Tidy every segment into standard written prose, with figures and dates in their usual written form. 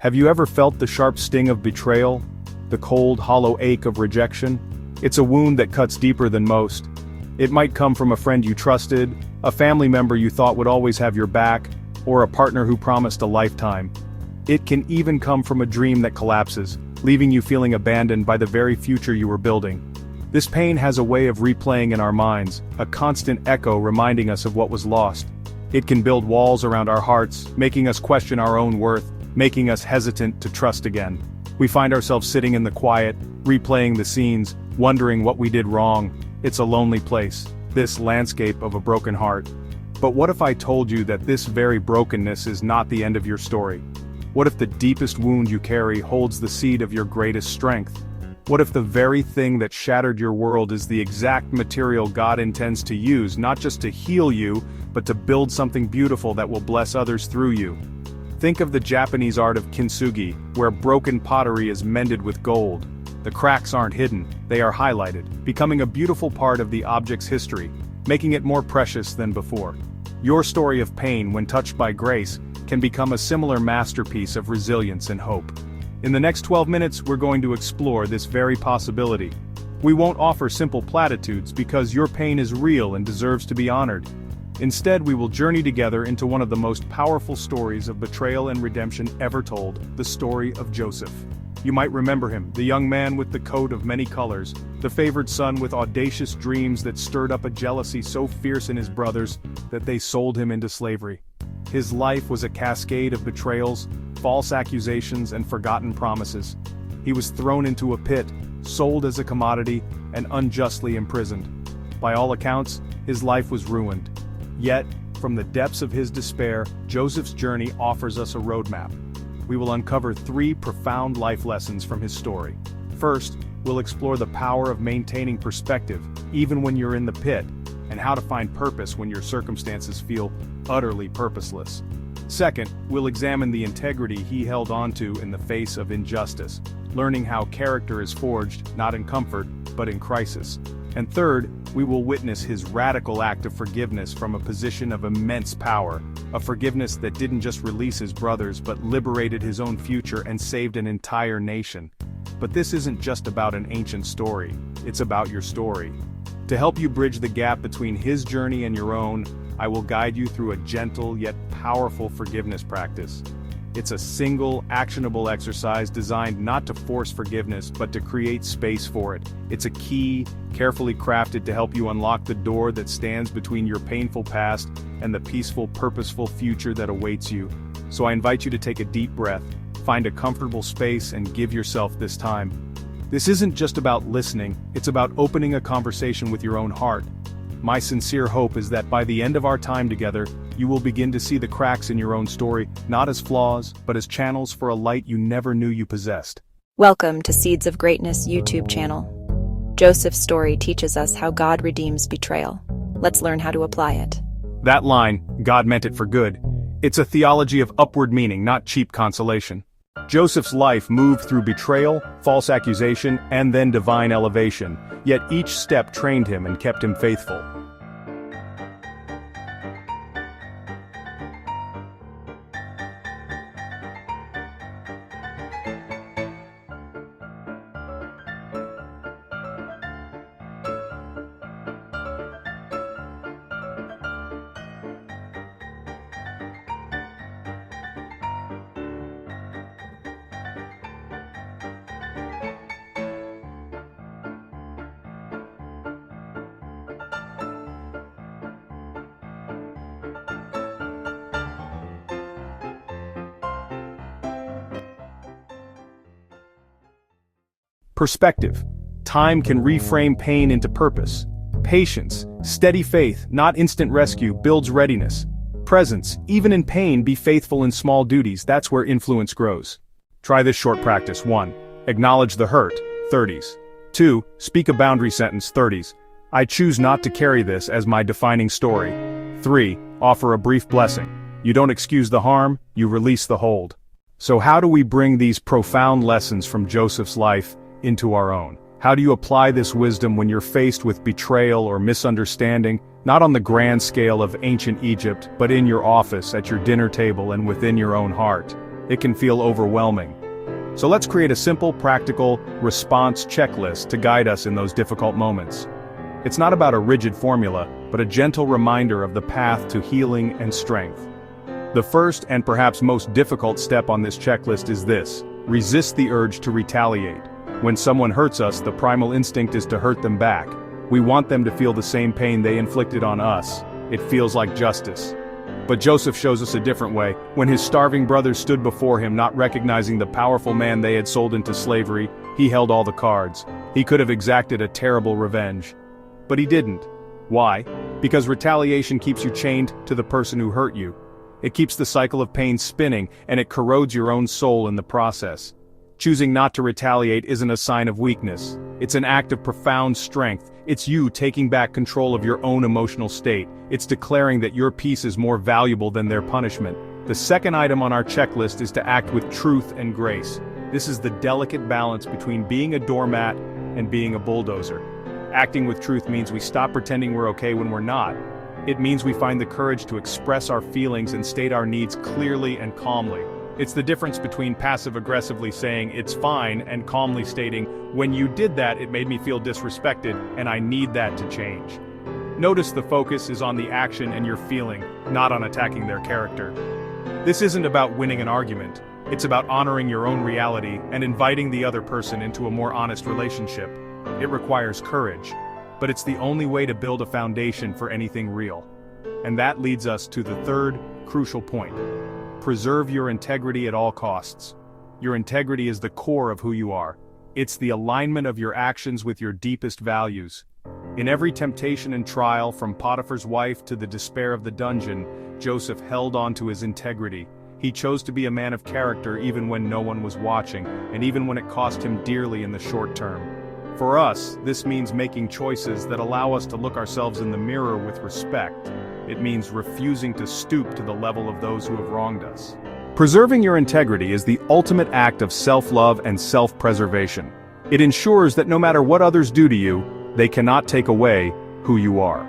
Have you ever felt the sharp sting of betrayal? The cold, hollow ache of rejection? It's a wound that cuts deeper than most. It might come from a friend you trusted, a family member you thought would always have your back, or a partner who promised a lifetime. It can even come from a dream that collapses, leaving you feeling abandoned by the very future you were building. This pain has a way of replaying in our minds, a constant echo reminding us of what was lost. It can build walls around our hearts, making us question our own worth, making us hesitant to trust again. We find ourselves sitting in the quiet, replaying the scenes, wondering what we did wrong. It's a lonely place, this landscape of a broken heart. But what if I told you that this very brokenness is not the end of your story? What if the deepest wound you carry holds the seed of your greatest strength? What if the very thing that shattered your world is the exact material God intends to use, not just to heal you, but to build something beautiful that will bless others through you? Think of the Japanese art of kintsugi, where broken pottery is mended with gold. The cracks aren't hidden, they are highlighted, becoming a beautiful part of the object's history, making it more precious than before. Your story of pain, when touched by grace, can become a similar masterpiece of resilience and hope. In the next 12 minutes, we're going to explore this very possibility. We won't offer simple platitudes because your pain is real and deserves to be honored. Instead, we will journey together into one of the most powerful stories of betrayal and redemption ever told, the story of Joseph. You might remember him, the young man with the coat of many colors, the favored son with audacious dreams that stirred up a jealousy so fierce in his brothers that they sold him into slavery. His life was a cascade of betrayals, false accusations, and forgotten promises. He was thrown into a pit, sold as a commodity, and unjustly imprisoned. By all accounts, his life was ruined. Yet, from the depths of his despair, Joseph's journey offers us a roadmap. We will uncover 3 profound life lessons from his story. First, we'll explore the power of maintaining perspective, even when you're in the pit, and how to find purpose when your circumstances feel utterly purposeless. Second, we'll examine the integrity he held onto in the face of injustice, learning how character is forged not in comfort, but in crisis. And third, we will witness his radical act of forgiveness from a position of immense power, a forgiveness that didn't just release his brothers but liberated his own future and saved an entire nation. But this isn't just about an ancient story, it's about your story. To help you bridge the gap between his journey and your own, I will guide you through a gentle yet powerful forgiveness practice. It's a single, actionable exercise designed not to force forgiveness but to create space for it. It's a key, carefully crafted to help you unlock the door that stands between your painful past and the peaceful, purposeful future that awaits you. So I invite you to take a deep breath, find a comfortable space, and give yourself this time. This isn't just about listening, it's about opening a conversation with your own heart. My sincere hope is that by the end of our time together, you will begin to see the cracks in your own story, not as flaws, but as channels for a light you never knew you possessed. Welcome to Seeds of Greatness YouTube channel. Joseph's story teaches us how God redeems betrayal. Let's learn how to apply it. That line, God meant it for good, it's a theology of upward meaning, not cheap consolation. Joseph's life moved through betrayal, false accusation, and then divine elevation, yet each step trained him and kept him faithful. Perspective. Time can reframe pain into purpose. Patience, steady faith, not instant rescue, builds readiness. Presence, even in pain, be faithful in small duties, that's where influence grows. Try this short practice. 1. Acknowledge the hurt, 30s. 2. Speak a boundary sentence, 30s. I choose not to carry this as my defining story. 3. Offer a brief blessing. You don't excuse the harm, you release the hold. So how do we bring these profound lessons from Joseph's life into our own? How do you apply this wisdom when you're faced with betrayal or misunderstanding, not on the grand scale of ancient Egypt, but in your office, at your dinner table, and within your own heart? it can feel overwhelming. So let's create a simple, practical response checklist to guide us in those difficult moments. It's not about a rigid formula, but a gentle reminder of the path to healing and strength. The first and perhaps most difficult step on this checklist is this: resist the urge to retaliate. When someone hurts us, the primal instinct is to hurt them back. We want them to feel the same pain they inflicted on us. It feels like justice. But Joseph shows us a different way. When his starving brothers stood before him, not recognizing the powerful man they had sold into slavery, he held all the cards. He could have exacted a terrible revenge. But he didn't. Why? Because retaliation keeps you chained to the person who hurt you. It keeps the cycle of pain spinning, and it corrodes your own soul in the process. Choosing not to retaliate isn't a sign of weakness. It's an act of profound strength. It's you taking back control of your own emotional state. It's declaring that your peace is more valuable than their punishment. The second item on our checklist is to act with truth and grace. This is the delicate balance between being a doormat and being a bulldozer. Acting with truth means we stop pretending we're okay when we're not. It means we find the courage to express our feelings and state our needs clearly and calmly. It's the difference between passive-aggressively saying, "It's fine," and calmly stating, "When you did that, it made me feel disrespected, and I need that to change." Notice the focus is on the action and your feeling, not on attacking their character. This isn't about winning an argument. It's about honoring your own reality and inviting the other person into a more honest relationship. It requires courage, but it's the only way to build a foundation for anything real. And that leads us to the third, crucial point. Preserve your integrity at all costs. Your integrity is the core of who you are. It's the alignment of your actions with your deepest values. In every temptation and trial, from Potiphar's wife to the despair of the dungeon, Joseph held on to his integrity. He chose to be a man of character even when no one was watching, and even when it cost him dearly in the short term. For us, this means making choices that allow us to look ourselves in the mirror with respect. It means refusing to stoop to the level of those who have wronged us. Preserving your integrity is the ultimate act of self-love and self-preservation. It ensures that no matter what others do to you, they cannot take away who you are.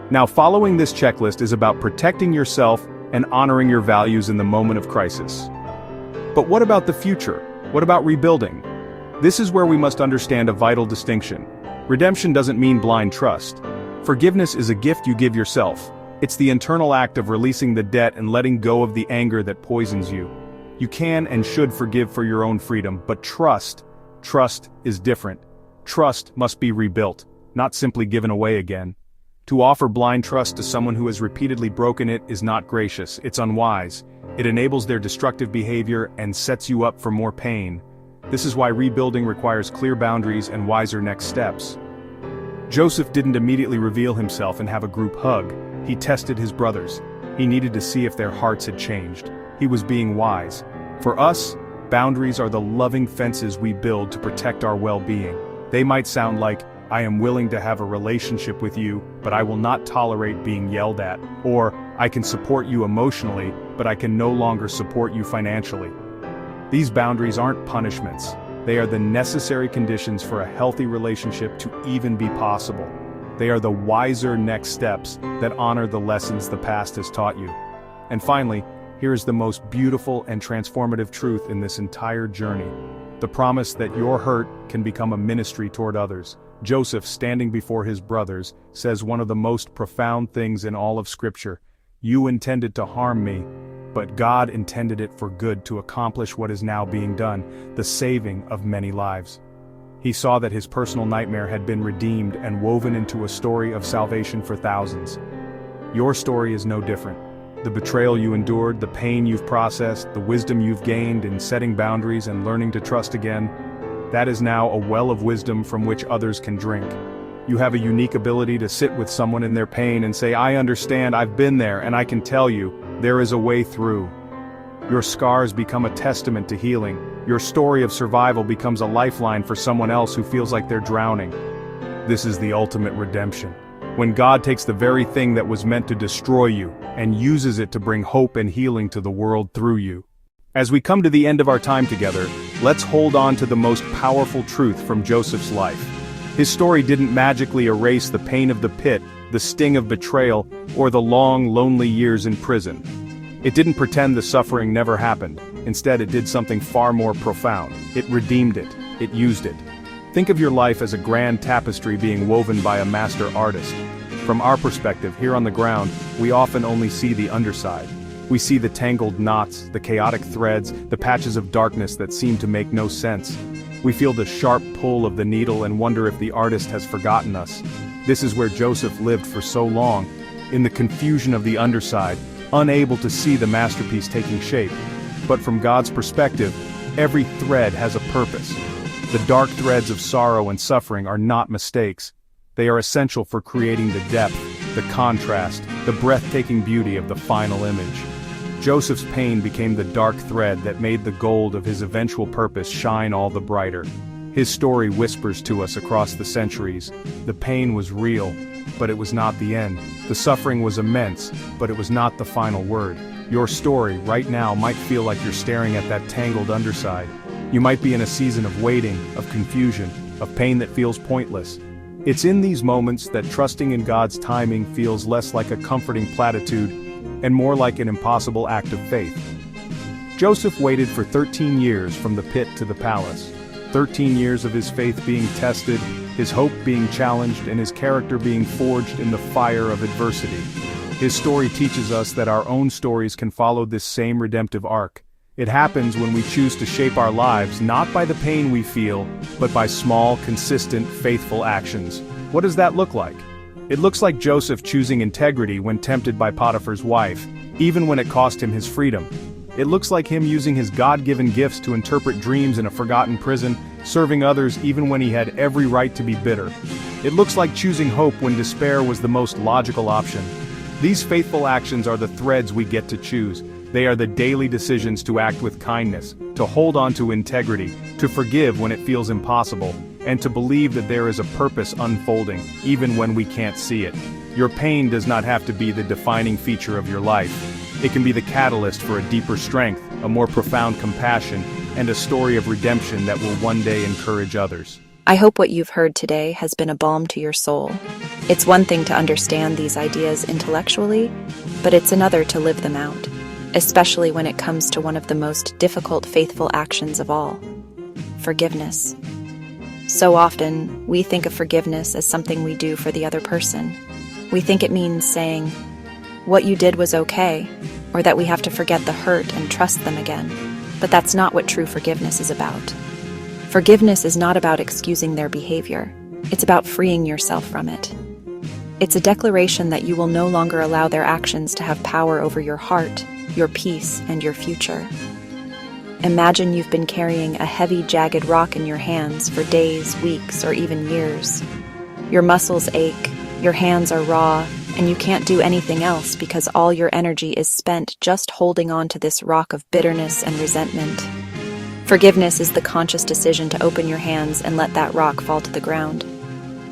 Now, following this checklist is about protecting yourself and honoring your values in the moment of crisis. But what about the future? What about rebuilding? This is where we must understand a vital distinction. Redemption doesn't mean blind trust. Forgiveness is a gift you give yourself. It's the internal act of releasing the debt and letting go of the anger that poisons you. You can and should forgive for your own freedom, but trust is different. Trust must be rebuilt, not simply given away again. To offer blind trust to someone who has repeatedly broken it is not gracious, it's unwise. It enables their destructive behavior and sets you up for more pain. This is why rebuilding requires clear boundaries and wiser next steps. Joseph didn't immediately reveal himself and have a group hug. He tested his brothers. He needed to see if their hearts had changed. He was being wise. For us, boundaries are the loving fences we build to protect our well-being. They might sound like, "I am willing to have a relationship with you, but I will not tolerate being yelled at," or "I can support you emotionally, but I can no longer support you financially." These boundaries aren't punishments. They are the necessary conditions for a healthy relationship to even be possible. They are the wiser next steps that honor the lessons the past has taught you. And finally, here is the most beautiful and transformative truth in this entire journey. The promise that your hurt can become a ministry toward others. Joseph, standing before his brothers, says one of the most profound things in all of Scripture. "You intended to harm me, but God intended it for good to accomplish what is now being done, the saving of many lives." He saw that his personal nightmare had been redeemed and woven into a story of salvation for thousands. Your story is no different. The betrayal you endured, the pain you've processed, the wisdom you've gained in setting boundaries and learning to trust again, that is now a well of wisdom from which others can drink. You have a unique ability to sit with someone in their pain and say, "I understand, I've been there, and I can tell you, there is a way through." Your scars become a testament to healing. Your story of survival becomes a lifeline for someone else who feels like they're drowning. This is the ultimate redemption. When God takes the very thing that was meant to destroy you and uses it to bring hope and healing to the world through you. As we come to the end of our time together, let's hold on to the most powerful truth from Joseph's life. His story didn't magically erase the pain of the pit, the sting of betrayal, or the long, lonely years in prison. It didn't pretend the suffering never happened. Instead, it did something far more profound. It redeemed it. It used it. Think of your life as a grand tapestry being woven by a master artist. From our perspective, here on the ground, we often only see the underside. We see the tangled knots, the chaotic threads, the patches of darkness that seem to make no sense. We feel the sharp pull of the needle and wonder if the artist has forgotten us. This is where Joseph lived for so long, in the confusion of the underside, unable to see the masterpiece taking shape. But from God's perspective, every thread has a purpose. The dark threads of sorrow and suffering are not mistakes. They are essential for creating the depth, the contrast, the breathtaking beauty of the final image. Joseph's pain became the dark thread that made the gold of his eventual purpose shine all the brighter. His story whispers to us across the centuries. The pain was real, but it was not the end. The suffering was immense, but it was not the final word. Your story, right now, might feel like you're staring at that tangled underside. You might be in a season of waiting, of confusion, of pain that feels pointless. It's in these moments that trusting in God's timing feels less like a comforting platitude and more like an impossible act of faith. Joseph waited for 13 years from the pit to the palace. 13 years of his faith being tested, his hope being challenged, and his character being forged in the fire of adversity. His story teaches us that our own stories can follow this same redemptive arc. It happens when we choose to shape our lives not by the pain we feel, but by small, consistent, faithful actions. What does that look like? It looks like Joseph choosing integrity when tempted by Potiphar's wife, even when it cost him his freedom. It looks like him using his God-given gifts to interpret dreams in a forgotten prison, serving others even when he had every right to be bitter. It looks like choosing hope when despair was the most logical option. These faithful actions are the threads we get to choose. They are the daily decisions to act with kindness, to hold on to integrity, to forgive when it feels impossible, and to believe that there is a purpose unfolding, even when we can't see it. Your pain does not have to be the defining feature of your life. It can be the catalyst for a deeper strength, a more profound compassion, and a story of redemption that will one day encourage others. I hope what you've heard today has been a balm to your soul. It's one thing to understand these ideas intellectually, but it's another to live them out, especially when it comes to one of the most difficult faithful actions of all: forgiveness. So often, we think of forgiveness as something we do for the other person. We think it means saying, "What you did was okay," or that we have to forget the hurt and trust them again. But that's not what true forgiveness is about. Forgiveness is not about excusing their behavior. It's about freeing yourself from it. It's a declaration that you will no longer allow their actions to have power over your heart, your peace, and your future. Imagine you've been carrying a heavy, jagged rock in your hands for days, weeks, or even years. Your muscles ache, your hands are raw, and you can't do anything else because all your energy is spent just holding on to this rock of bitterness and resentment. Forgiveness is the conscious decision to open your hands and let that rock fall to the ground.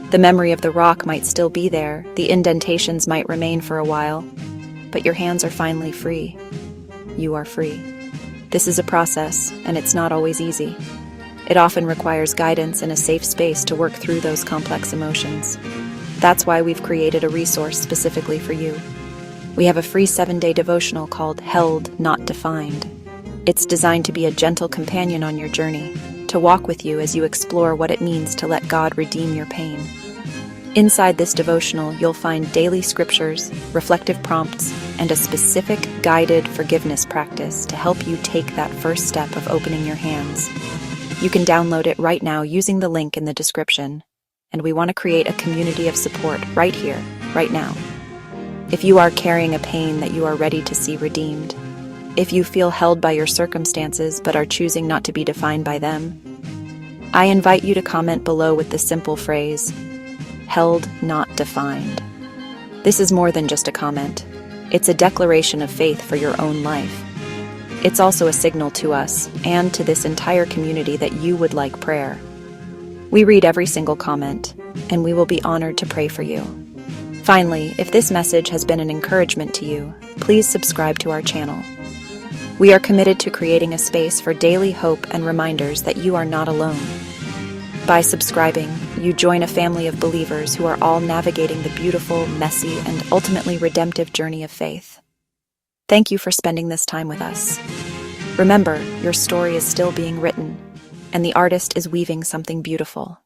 The memory of the rock might still be there, the indentations might remain for a while, but your hands are finally free. You are free. This is a process, and it's not always easy. It often requires guidance and a safe space to work through those complex emotions. That's why we've created a resource specifically for you. We have a free 7-day devotional called Held, Not Defined. It's designed to be a gentle companion on your journey, to walk with you as you explore what it means to let God redeem your pain. Inside this devotional, you'll find daily scriptures, reflective prompts, and a specific guided forgiveness practice to help you take that first step of opening your hands. You can download it right now using the link in the description. And we want to create a community of support right here, right now. If you are carrying a pain that you are ready to see redeemed, if you feel held by your circumstances but are choosing not to be defined by them, I invite you to comment below with the simple phrase, "Held, not defined." This is more than just a comment. It's a declaration of faith for your own life. It's also a signal to us and to this entire community that you would like prayer. We read every single comment, and we will be honored to pray for you. Finally, if this message has been an encouragement to you, please subscribe to our channel. We are committed to creating a space for daily hope and reminders that you are not alone. By subscribing, you join a family of believers who are all navigating the beautiful, messy, and ultimately redemptive journey of faith. Thank you for spending this time with us. Remember, your story is still being written, and the artist is weaving something beautiful.